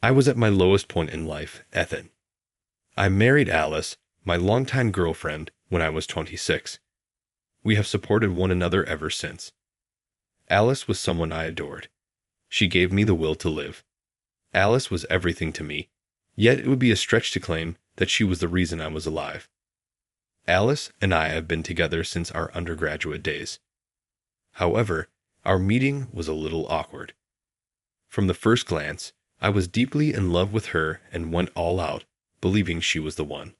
I was at my lowest point in life, Ethan. I married Alice, my longtime girlfriend, when I was 26. We have supported one another ever since. Alice was someone I adored. She gave me the will to live. Alice was everything to me, yet it would be a stretch to claim that she was the reason I was alive. Alice and I have been together since our undergraduate days. However, our meeting was a little awkward. From the first glance, I was deeply in love with her and went all out, believing she was the one.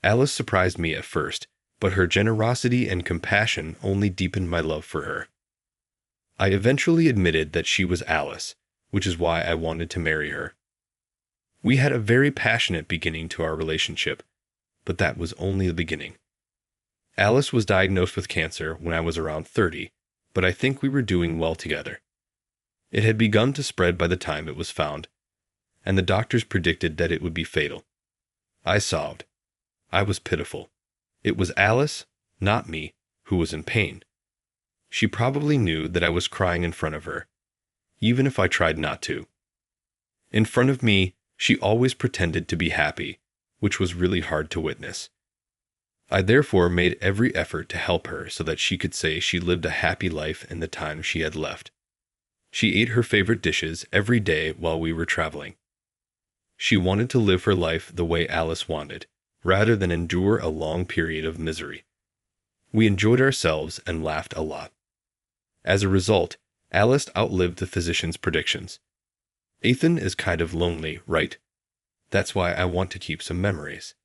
Alice surprised me at first, but her generosity and compassion only deepened my love for her. I eventually admitted that she was Alice, which is why I wanted to marry her. We had a very passionate beginning to our relationship, but that was only the beginning. Alice was diagnosed with cancer when I was around 30, but I think we were doing well together. It had begun to spread by the time it was found, and the doctors predicted that it would be fatal. I sobbed. I was pitiful. It was Alice, not me, who was in pain. She probably knew that I was crying in front of her, even if I tried not to. In front of me, she always pretended to be happy, which was really hard to witness. I therefore made every effort to help her so that she could say she lived a happy life in the time she had left. She ate her favorite dishes every day while we were traveling. She wanted to live her life the way Alice wanted, rather than endure a long period of misery. We enjoyed ourselves and laughed a lot. As a result, Alice outlived the physician's predictions. Ethan is kind of lonely, right? That's why I want to keep some memories.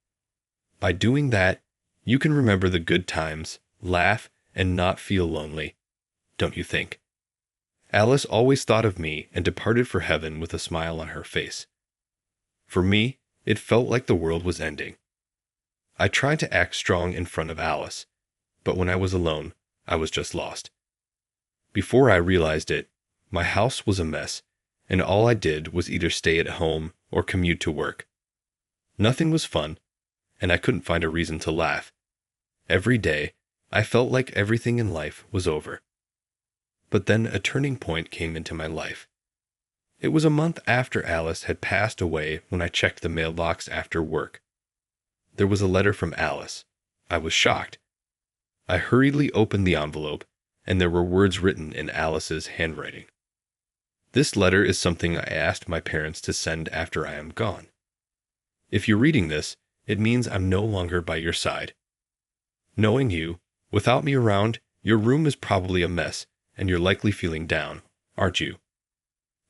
By doing that, you can remember the good times, laugh, and not feel lonely, don't you think? Alice always thought of me and departed for heaven with a smile on her face. For me, it felt like the world was ending. I tried to act strong in front of Alice, but when I was alone, I was just lost. Before I realized it, my house was a mess, and all I did was either stay at home or commute to work. Nothing was fun, and I couldn't find a reason to laugh. Every day, I felt like everything in life was over. But then a turning point came into my life. It was a month after Alice had passed away when I checked the mailbox after work. There was a letter from Alice. I was shocked. I hurriedly opened the envelope, and there were words written in Alice's handwriting. This letter is something I asked my parents to send after I am gone. If you're reading this, it means I'm no longer by your side. Knowing you, without me around, your room is probably a mess, and you're likely feeling down, aren't you?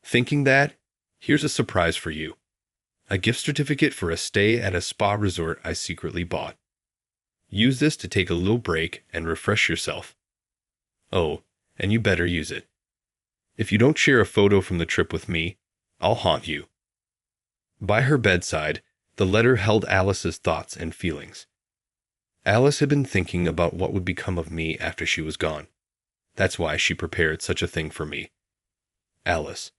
Thinking that, here's a surprise for you. A gift certificate for a stay at a spa resort I secretly bought. Use this to take a little break and refresh yourself. Oh, and you better use it. If you don't share a photo from the trip with me, I'll haunt you. By her bedside, the letter held Alice's thoughts and feelings. Alice had been thinking about what would become of me after she was gone. That's why she prepared such a thing for me. Alice.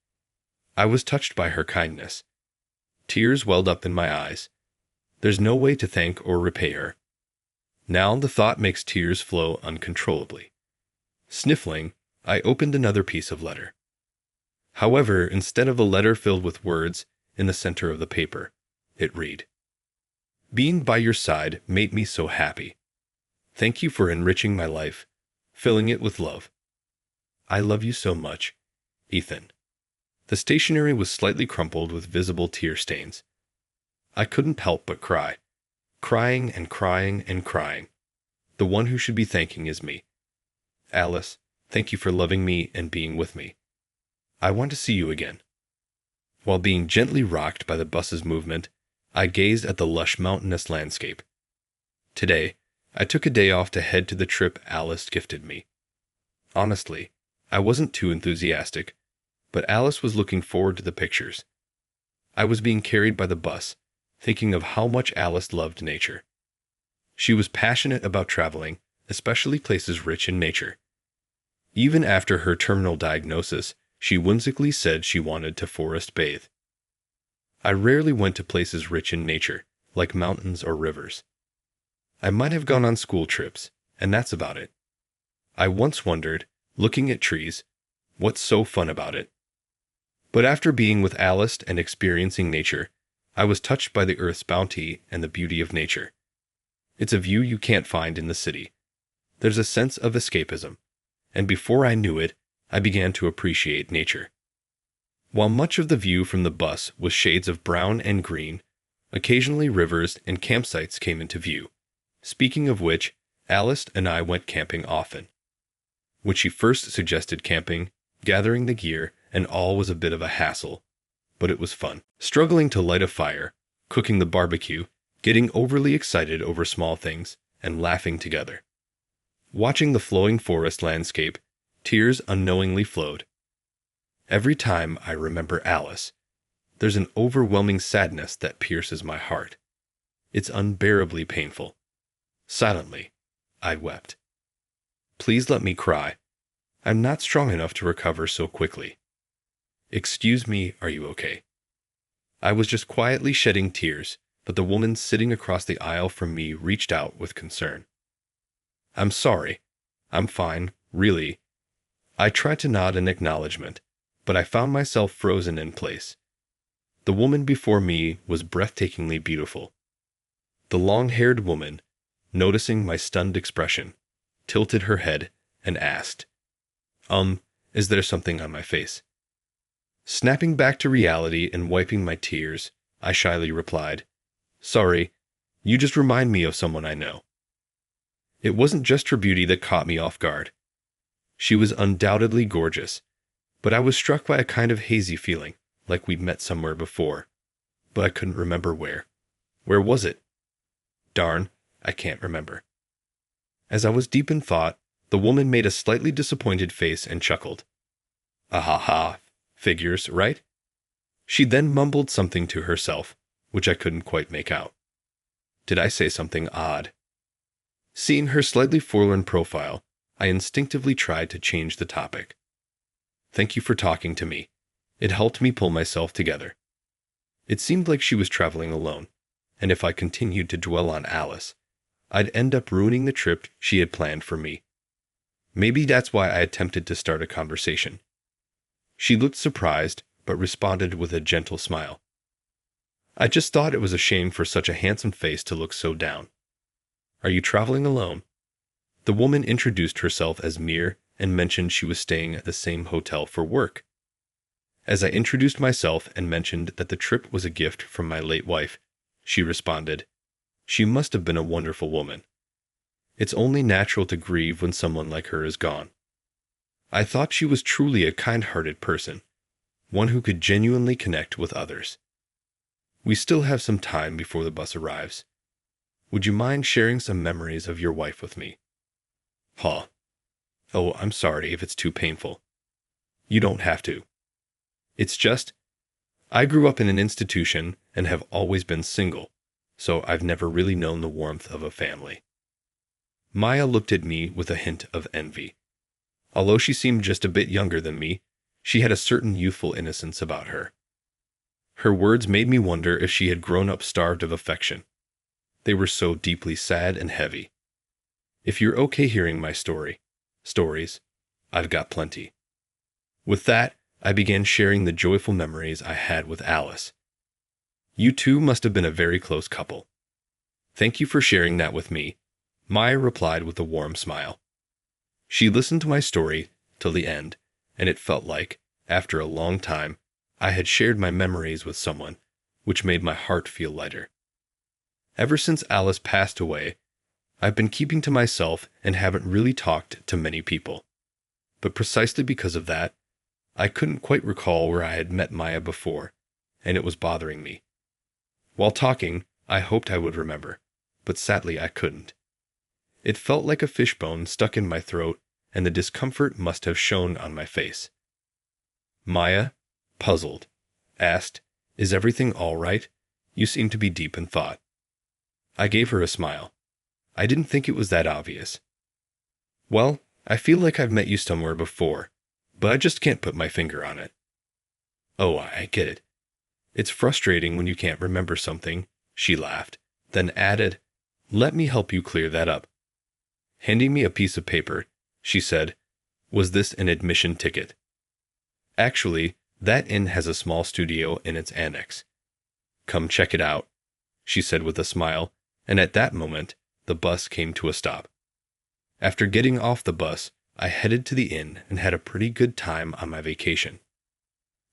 I was touched by her kindness. Tears welled up in my eyes. There's no way to thank or repay her. Now the thought makes tears flow uncontrollably. Sniffling, I opened another piece of letter. However, instead of a letter filled with words, in the center of the paper, it read, "Being by your side made me so happy. Thank you for enriching my life, filling it with love. I love you so much, Ethan." The stationery was slightly crumpled with visible tear stains. I couldn't help but cry. Crying and crying and crying. The one who should be thanking is me. Alice, thank you for loving me and being with me. I want to see you again. While being gently rocked by the bus's movement, I gazed at the lush mountainous landscape. Today, I took a day off to head to the trip Alice gifted me. Honestly, I wasn't too enthusiastic, but Alice was looking forward to the pictures. I was being carried by the bus, thinking of how much Alice loved nature. She was passionate about traveling, especially places rich in nature. Even after her terminal diagnosis, she whimsically said she wanted to forest bathe. I rarely went to places rich in nature, like mountains or rivers. I might have gone on school trips, and that's about it. I once wondered, looking at trees, what's so fun about it? But after being with Alice and experiencing nature, I was touched by the earth's bounty and the beauty of nature. It's a view you can't find in the city. There's a sense of escapism, and before I knew it, I began to appreciate nature. While much of the view from the bus was shades of brown and green, occasionally rivers and campsites came into view. Speaking of which, Alice and I went camping often. When she first suggested camping, gathering the gear and all was a bit of a hassle, but it was fun. Struggling to light a fire, cooking the barbecue, getting overly excited over small things, and laughing together. Watching the flowing forest landscape, tears unknowingly flowed. Every time I remember Alice, there's an overwhelming sadness that pierces my heart. It's unbearably painful. Silently, I wept. Please let me cry. I'm not strong enough to recover so quickly. Excuse me, are you okay? I was just quietly shedding tears, but the woman sitting across the aisle from me reached out with concern. I'm sorry. I'm fine, really. I tried to nod in acknowledgement, but I found myself frozen in place. The woman before me was breathtakingly beautiful. The long-haired woman, noticing my stunned expression, tilted her head and asked, is there something on my face? Snapping back to reality and wiping my tears, I shyly replied, Sorry, you just remind me of someone I know. It wasn't just her beauty that caught me off guard. She was undoubtedly gorgeous, but I was struck by a kind of hazy feeling, like we'd met somewhere before, but I couldn't remember where. Where was it? Darn, I can't remember. As I was deep in thought, the woman made a slightly disappointed face and chuckled. Ha, figures, right? She then mumbled something to herself, which I couldn't quite make out. Did I say something odd? Seeing her slightly forlorn profile, I instinctively tried to change the topic. Thank you for talking to me. It helped me pull myself together. It seemed like she was traveling alone, and if I continued to dwell on Alice, I'd end up ruining the trip she had planned for me. Maybe that's why I attempted to start a conversation. She looked surprised, but responded with a gentle smile. I just thought it was a shame for such a handsome face to look so down. Are you traveling alone? The woman introduced herself as Mir and mentioned she was staying at the same hotel for work. As I introduced myself and mentioned that the trip was a gift from my late wife, she responded, She must have been a wonderful woman. It's only natural to grieve when someone like her is gone. I thought she was truly a kind-hearted person, one who could genuinely connect with others. We still have some time before the bus arrives. Would you mind sharing some memories of your wife with me? Huh. Oh, I'm sorry if it's too painful. You don't have to. It's just, I grew up in an institution and have always been single, so I've never really known the warmth of a family. Maya looked at me with a hint of envy. Although she seemed just a bit younger than me, she had a certain youthful innocence about her. Her words made me wonder if she had grown up starved of affection. They were so deeply sad and heavy. If you're okay hearing my stories, I've got plenty. With that, I began sharing the joyful memories I had with Alice. You two must have been a very close couple. Thank you for sharing that with me, Maya replied with a warm smile. She listened to my story till the end, and it felt like, after a long time, I had shared my memories with someone, which made my heart feel lighter. Ever since Alice passed away, I've been keeping to myself and haven't really talked to many people. But precisely because of that, I couldn't quite recall where I had met Maya before, and it was bothering me. While talking, I hoped I would remember, but sadly I couldn't. It felt like a fishbone stuck in my throat, and the discomfort must have shown on my face. Maya, puzzled, asked, Is everything all right? You seem to be deep in thought. I gave her a smile. I didn't think it was that obvious. Well, I feel like I've met you somewhere before, but I just can't put my finger on it. Oh, I get it. It's frustrating when you can't remember something, she laughed, then added, Let me help you clear that up. Handing me a piece of paper, she said, Was this an admission ticket? Actually, That inn has a small studio in its annex. Come check it out, she said with a smile, and at that moment, the bus came to a stop. After getting off the bus, I headed to the inn and had a pretty good time on my vacation.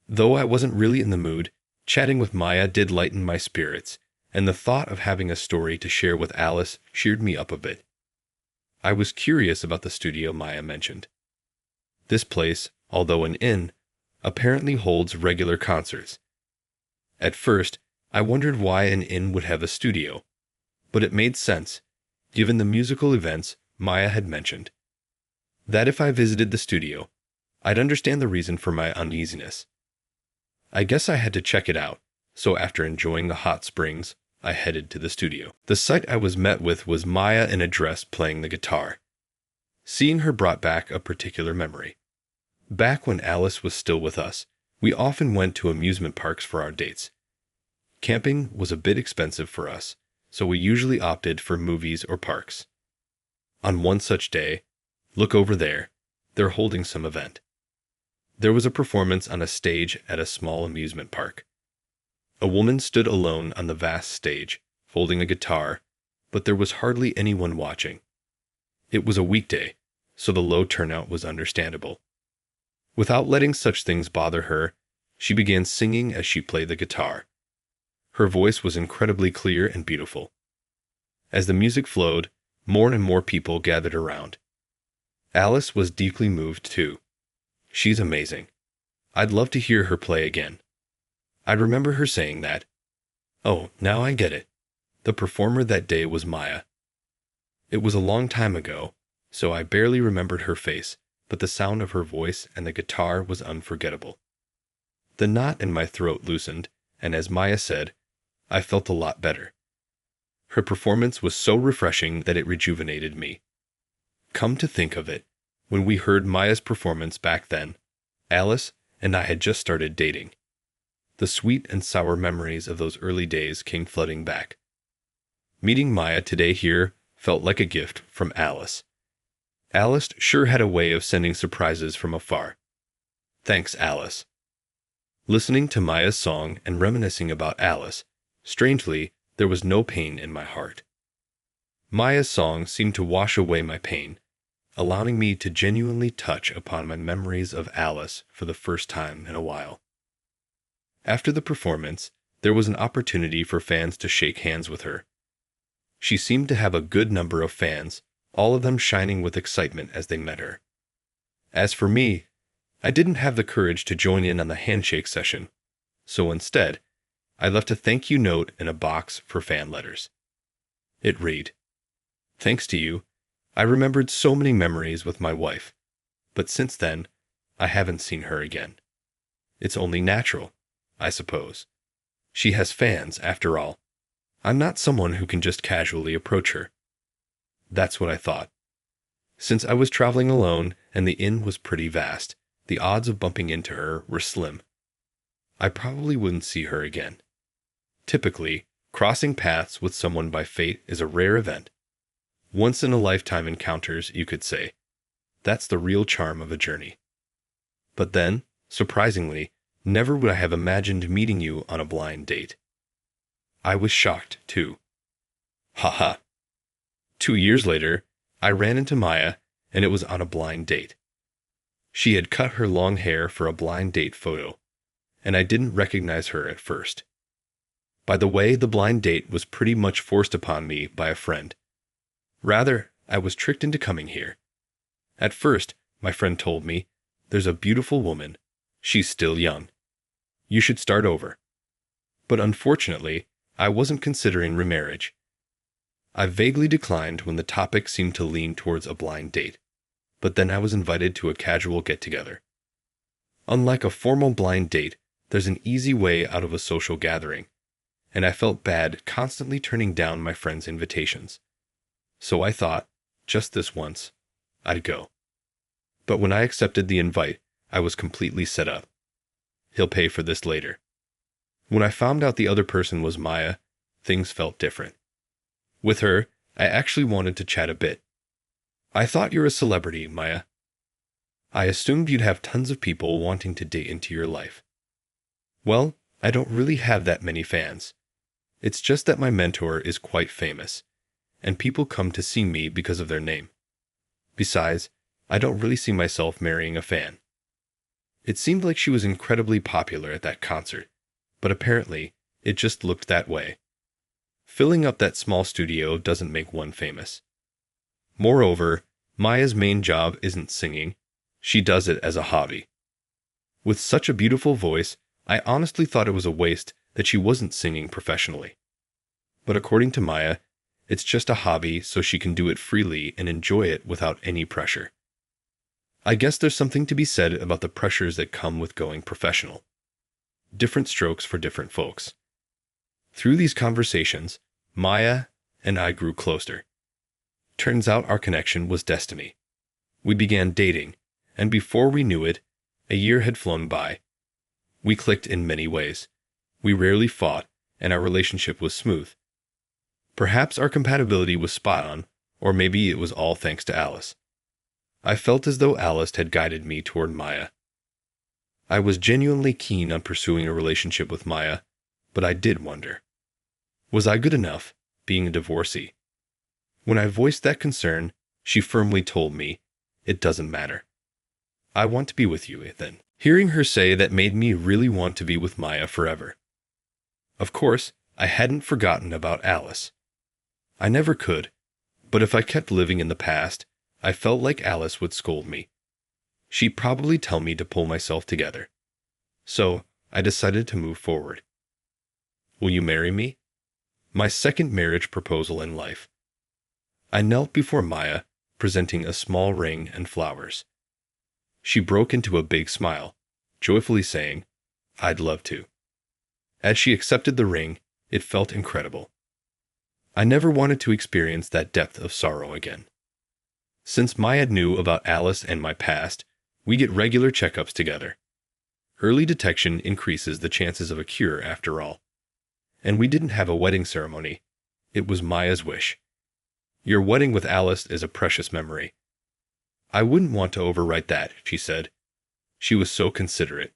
Though I wasn't really in the mood, chatting with Maya did lighten my spirits, and the thought of having a story to share with Alice cheered me up a bit. I was curious about the studio Maya mentioned. This place, although an inn, apparently holds regular concerts. At first, I wondered why an inn would have a studio, but it made sense, given the musical events Maya had mentioned. That if I visited the studio, I'd understand the reason for my uneasiness. I guess I had to check it out, so after enjoying the hot springs, I headed to the studio. The sight I was met with was Maya in a dress playing the guitar. Seeing her brought back a particular memory. Back when Alice was still with us, we often went to amusement parks for our dates. Camping was a bit expensive for us, so we usually opted for movies or parks. On one such day, look over there, they're holding some event. There was a performance on a stage at a small amusement park. A woman stood alone on the vast stage, holding a guitar, but there was hardly anyone watching. It was a weekday, so the low turnout was understandable. Without letting such things bother her, she began singing as she played the guitar. Her voice was incredibly clear and beautiful. As the music flowed, more and more people gathered around. Alice was deeply moved too. She's amazing. I'd love to hear her play again. I remember her saying that. Oh, now I get it. The performer that day was Maya. It was a long time ago, so I barely remembered her face, but the sound of her voice and the guitar was unforgettable. The knot in my throat loosened, and as Maya said, I felt a lot better. Her performance was so refreshing that it rejuvenated me. Come to think of it, when we heard Maya's performance back then, Alice and I had just started dating. The sweet and sour memories of those early days came flooding back. Meeting Maya today here felt like a gift from Alice. Alice sure had a way of sending surprises from afar. Thanks, Alice. Listening to Maya's song and reminiscing about Alice, strangely, there was no pain in my heart. Maya's song seemed to wash away my pain, allowing me to genuinely touch upon my memories of Alice for the first time in a while. After the performance, there was an opportunity for fans to shake hands with her. She seemed to have a good number of fans, all of them shining with excitement as they met her. As for me, I didn't have the courage to join in on the handshake session, so instead, I left a thank you note in a box for fan letters. It read, "Thanks to you, I remembered so many memories with my wife, but since then, I haven't seen her again. It's only natural, I suppose. She has fans, after all. I'm not someone who can just casually approach her." That's what I thought. Since I was traveling alone and the inn was pretty vast, the odds of bumping into her were slim. I probably wouldn't see her again. Typically, crossing paths with someone by fate is a rare event. Once-in-a-lifetime encounters, you could say. That's the real charm of a journey. But then, surprisingly, never would I have imagined meeting you on a blind date. I was shocked, too. Haha. 2 years later, I ran into Maya, and it was on a blind date. She had cut her long hair for a blind date photo, and I didn't recognize her at first. By the way, the blind date was pretty much forced upon me by a friend. Rather, I was tricked into coming here. At first, my friend told me, "There's a beautiful woman. She's still young. You should start over." But unfortunately, I wasn't considering remarriage. I vaguely declined when the topic seemed to lean towards a blind date, but then I was invited to a casual get-together. Unlike a formal blind date, there's an easy way out of a social gathering, and I felt bad constantly turning down my friends' invitations. So I thought, just this once, I'd go. But when I accepted the invite, I was completely set up. He'll pay for this later. When I found out the other person was Maya, things felt different. With her, I actually wanted to chat a bit. "I thought you're a celebrity, Maya. I assumed you'd have tons of people wanting to date into your life. Well, I don't really have that many fans. It's just that my mentor is quite famous, and people come to see me because of their name. Besides, I don't really see myself marrying a fan. It seemed like she was incredibly popular at that concert, but apparently, it just looked that way. Filling up that small studio doesn't make one famous. Moreover, Maya's main job isn't singing. She does it as a hobby. With such a beautiful voice, I honestly thought it was a waste that she wasn't singing professionally. But according to Maya, it's just a hobby so she can do it freely and enjoy it without any pressure. I guess there's something to be said about the pressures that come with going professional. Different strokes for different folks. Through these conversations, Maya and I grew closer. Turns out our connection was destiny. We began dating, and before we knew it, a year had flown by. We clicked in many ways. We rarely fought, and our relationship was smooth. Perhaps our compatibility was spot on, or maybe it was all thanks to Alice. I felt as though Alice had guided me toward Maya. I was genuinely keen on pursuing a relationship with Maya, but I did wonder. Was I good enough, being a divorcee? When I voiced that concern, she firmly told me, "It doesn't matter. I want to be with you, Ethan." Hearing her say that made me really want to be with Maya forever. Of course, I hadn't forgotten about Alice. I never could, but if I kept living in the past, I felt like Alice would scold me. She'd probably tell me to pull myself together. So, I decided to move forward. Will you marry me? My second marriage proposal in life. I knelt before Maya, presenting a small ring and flowers. She broke into a big smile, joyfully saying, "I'd love to." As she accepted the ring, it felt incredible. I never wanted to experience that depth of sorrow again. Since Maya knew about Alice and my past, we get regular checkups together. Early detection increases the chances of a cure after all. And we didn't have a wedding ceremony. It was Maya's wish. Your wedding with Alice is a precious memory. I wouldn't want to overwrite that, she said. She was so considerate.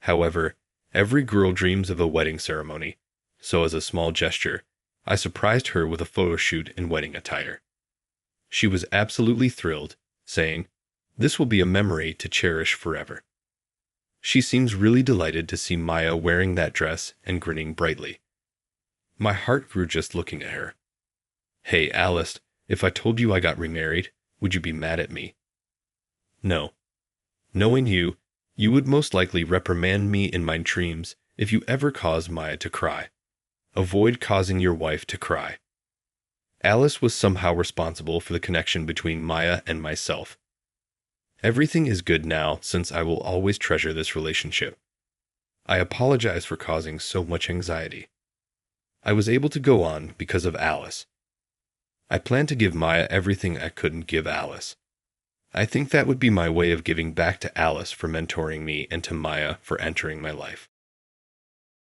However, every girl dreams of a wedding ceremony, so as a small gesture, I surprised her with a photo shoot in wedding attire. She was absolutely thrilled, saying, "This will be a memory to cherish forever." She seems really delighted to see Maya wearing that dress and grinning brightly. My heart grew just looking at her. "Hey, Alice, if I told you I got remarried, would you be mad at me?" "No. Knowing you, you would most likely reprimand me in my dreams if you ever caused Maya to cry. Avoid causing your wife to cry." Alice was somehow responsible for the connection between Maya and myself. Everything is good now since I will always treasure this relationship. I apologize for causing so much anxiety. I was able to go on because of Alice. I plan to give Maya everything I couldn't give Alice. I think that would be my way of giving back to Alice for mentoring me and to Maya for entering my life.